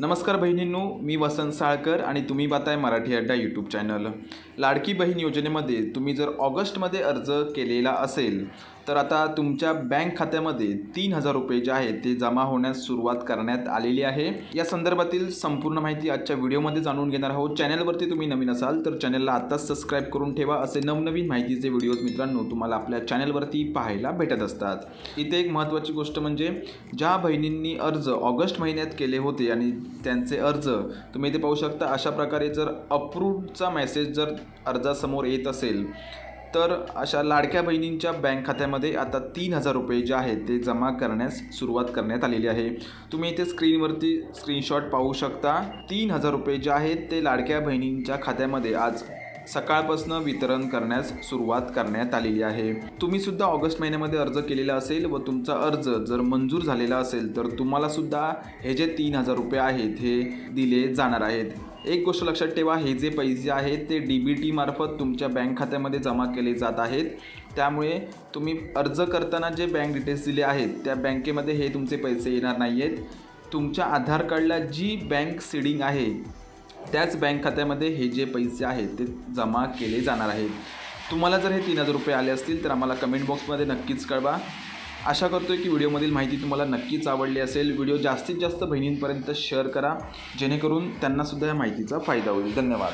नमस्कार बहिणींनो, मी वसंत साळकर आणि तुम्ही पाहताय मराठी अड्डा यूट्यूब चॅनल। लाडकी बहीण योजनेमध्ये तुम्ही जर ऑगस्टमध्ये अर्ज केलेला असेल तर आता तुमच्या बँक खात्यामध्ये 3000 रुपये जे आहेत ते जमा होण्यास सुरुवात करण्यात आलेली आहे। या संदर्भातील संपूर्ण माहिती आजच्या व्हिडिओमध्ये जाणून घेणार आहोत। चॅनलवरती तुम्ही नवीन असाल तर चॅनलला आताच सबस्क्राइब करून ठेवा। असे नवनवीन माहितीचे व्हिडिओज मित्रांनो तुम्हाला आपल्या चॅनलवरती पाहायला भेटत असतात। इथे एक महत्त्वाची गोष्ट म्हणजे ज्या बहिणींनी अर्ज ऑगस्ट महिन्यात केले होते आणि त्यांचे अर्ज तुम्ही इथे पाहू शकता, अशा प्रकारे जर अप्रूव्डचा मेसेज जर अर्जासमोर येत असेल तर अशा लाडक्या बहिणींच्या बँक खात्यामध्ये आता 3000 रुपये जे आहेत ते जमा करण्यास सुरुवात करण्यात आलेली आहे। तुम्ही इथे स्क्रीनवरती स्क्रीनशॉट पाहू शकता। 3000 रुपये जे आहेत ते लाडक्या बहिणींच्या खात्यामध्ये आज सकाळपासून वितरण करण्यास सुरुवात करण्यात आलेली आहे। तुम्ही सुद्धा ऑगस्ट महिन्यामध्ये अर्ज केलेला असेल व तुमचा अर्ज जर मंजूर झालेला असेल तर तुम्हाला सुद्धा हे जे 3000 रुपये आहेत हे दिले जाणार आहेत। एक गोष्ट लक्षात ठेवा, हे जे पैसे आहेत ते DBT मार्फत तुमच्या बँक खात्यामध्ये जमा केले जात आहेत। त्यामुळे तुम्ही अर्ज करताना जे बँक डिटेल्स दिले आहेत त्या बँकेमध्ये हे तुमचे पैसे येणार नाही आहेत। तुमच्या आधार कार्डला जी बँक सीडिंग आहे त्याच बँक खात्यामध्ये हे जे पैसे आहेत ते जमा केले जाणार आहेत। तुम्हाला जर हे 3000 रुपये आले असतील तर आम्हाला कमेंट बॉक्समध्ये नक्कीच कळवा। आशा करतोय की व्हिडिओमधील माहिती तुम्हाला नक्कीच आवडली असेल। व्हिडिओ जास्तीत जास्त बहिणींपर्यंत शेअर करा जेणेकरून त्यांना सुद्धा या माहितीचा फायदा होईल। धन्यवाद।